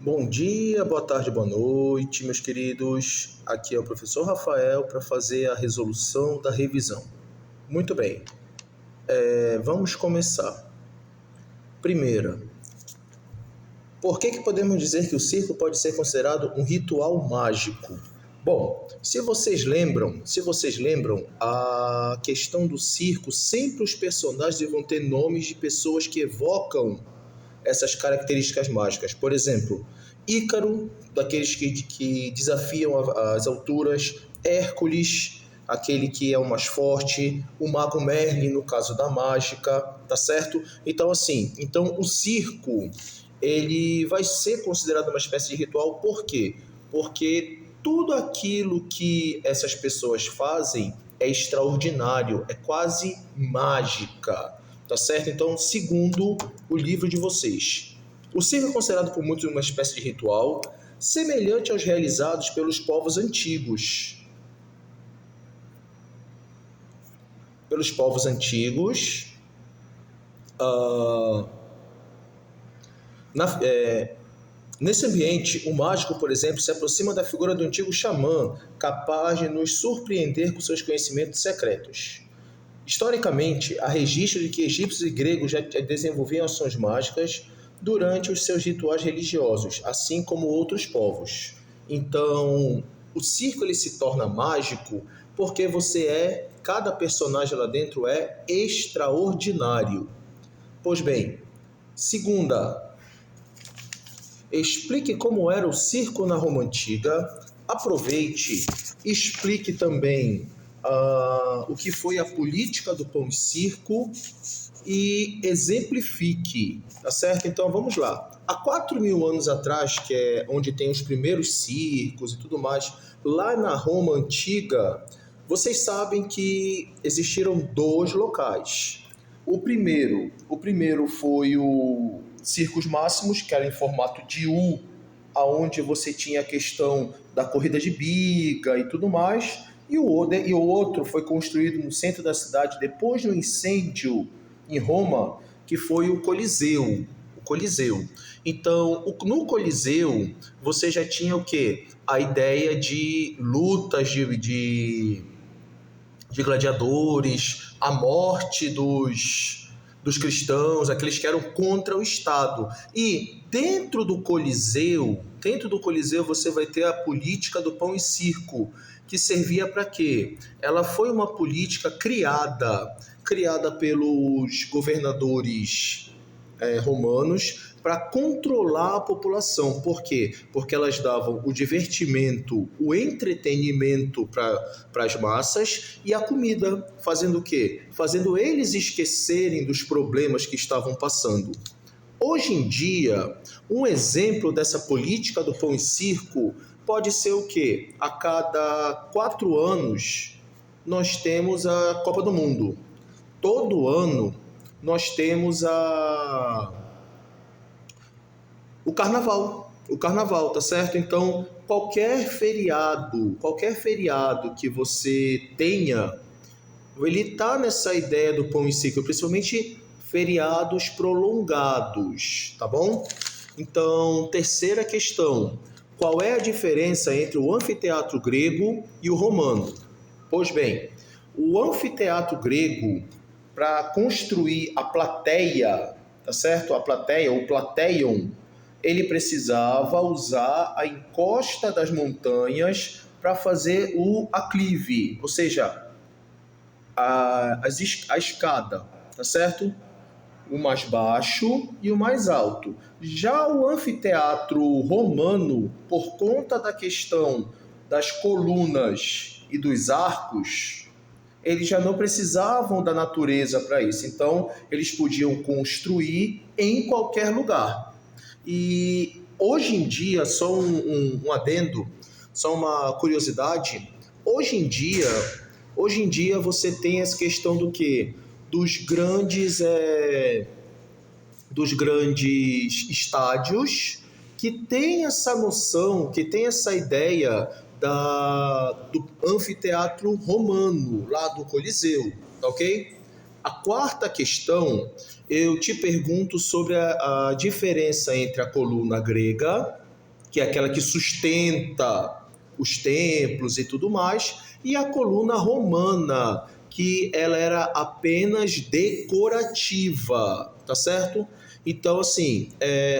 Bom dia, boa tarde, boa noite, meus queridos. Aqui é o professor Rafael para fazer a resolução da revisão. Muito bem, vamos começar. Primeira, por que podemos dizer que o circo pode ser considerado um ritual mágico? Bom, se vocês lembram, a questão do circo, sempre os personagens vão ter nomes de pessoas que evocam essas características mágicas. Por exemplo, Ícaro, daqueles que desafiam as alturas, Hércules, aquele que é o mais forte, o mago Merlin, no caso da mágica, tá certo? Então, o circo, ele vai ser considerado uma espécie de ritual, por quê? Porque tudo aquilo que essas pessoas fazem é extraordinário, é quase mágica, tá certo? Então, segundo o livro de vocês, o circo é considerado por muitos uma espécie de ritual semelhante aos realizados pelos povos antigos. Nesse ambiente, o mágico, por exemplo, se aproxima da figura do antigo xamã, capaz de nos surpreender com seus conhecimentos secretos. Historicamente, há registro de que egípcios e gregos já desenvolviam ações mágicas durante os seus rituais religiosos, assim como outros povos. Então, o circo ele se torna mágico porque cada personagem lá dentro é extraordinário. Pois bem, segunda, explique como era o circo na Roma Antiga. Aproveite, explique também o que foi a política do pão e circo e exemplifique, tá certo? Então vamos lá. Há 4.000 anos atrás, que é onde tem os primeiros circos e tudo mais, lá na Roma Antiga, vocês sabem que existiram dois locais. O primeiro foi o Circus Máximos, que era em formato de U, aonde você tinha a questão da corrida de biga e tudo mais, e o outro foi construído no centro da cidade depois do incêndio em Roma, que foi o Coliseu. Então, no Coliseu, você já tinha o quê? A ideia de lutas de gladiadores, a morte dos cristãos, aqueles que eram contra o Estado. E dentro do Coliseu você vai ter a política do pão e circo, que servia para quê? Ela foi uma política criada pelos governadores romanos para controlar a população. Por quê? Porque elas davam o divertimento, o entretenimento para as massas e a comida. Fazendo o quê? Fazendo eles esquecerem dos problemas que estavam passando. Hoje em dia, um exemplo dessa política do pão e circo pode ser o quê? A cada 4 anos, nós temos a Copa do Mundo. Todo ano, nós temos o carnaval, tá certo? Então, qualquer feriado que você tenha, ele tá nessa ideia do pão e circo, principalmente feriados prolongados, tá bom? Então, terceira questão, qual é a diferença entre o anfiteatro grego e o romano? Pois bem, o anfiteatro grego, para construir a plateia, tá certo? A plateia, o plateion, ele precisava usar a encosta das montanhas para fazer o aclive, ou seja, a escada, tá certo? O mais baixo e o mais alto. Já o anfiteatro romano, por conta da questão das colunas e dos arcos, eles já não precisavam da natureza para isso. Então, eles podiam construir em qualquer lugar. E hoje em dia, só um adendo, só uma curiosidade, hoje em dia você tem essa questão do quê? Dos grandes estádios que tem essa noção, que tem essa ideia do anfiteatro romano, lá do Coliseu, tá ok? A quarta questão, eu te pergunto sobre a diferença entre a coluna grega que é aquela que sustenta os templos e tudo mais, e a coluna romana, que ela era apenas decorativa, tá certo? Então, assim,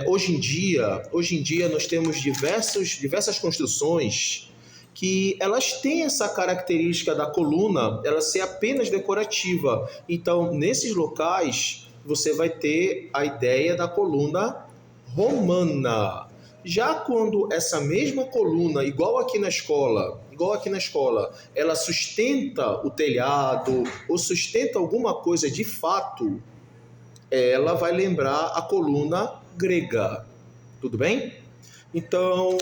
hoje em dia nós temos diversas construções que elas têm essa característica da coluna, ela ser apenas decorativa. Então, nesses locais, você vai ter a ideia da coluna romana. Já quando essa mesma coluna, igual aqui na escola, ela sustenta o telhado ou sustenta alguma coisa de fato, ela vai lembrar a coluna grega. Tudo bem? Então,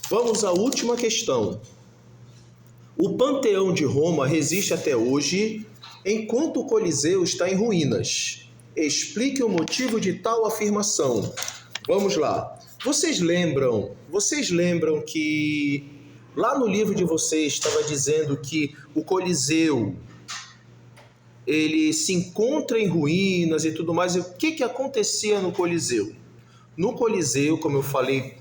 vamos à última questão. O Panteão de Roma resiste até hoje, enquanto o Coliseu está em ruínas. Explique o motivo de tal afirmação. Vamos lá. Vocês lembram que lá no livro de vocês estava dizendo que o Coliseu ele se encontra em ruínas e tudo mais. E o que acontecia no Coliseu? No Coliseu, como eu falei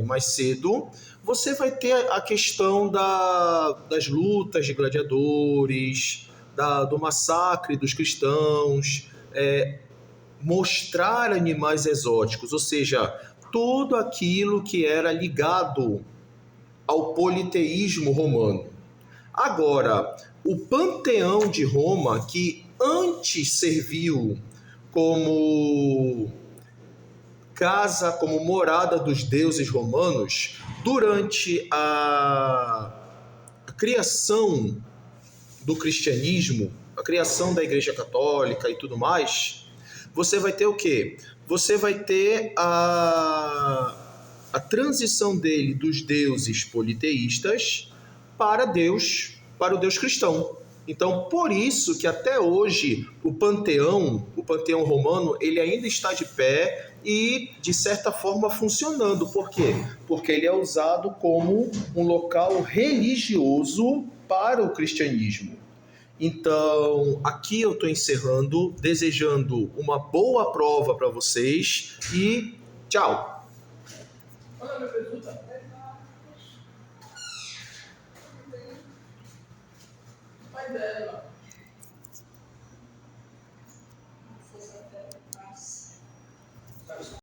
mais cedo, você vai ter a questão das lutas de gladiadores, do massacre dos cristãos, mostrar animais exóticos, ou seja, tudo aquilo que era ligado ao politeísmo romano. Agora, o Panteão de Roma, que antes serviu como casa, como morada dos deuses romanos, durante a criação do cristianismo, a criação da Igreja Católica e tudo mais, você vai ter o quê? Você vai ter a transição dele dos deuses politeístas para o Deus cristão. Então, por isso que até hoje o panteão romano, ele ainda está de pé e, de certa forma, funcionando. Por quê? Porque ele é usado como um local religioso para o cristianismo. Então, aqui eu estou encerrando, desejando uma boa prova para vocês e tchau!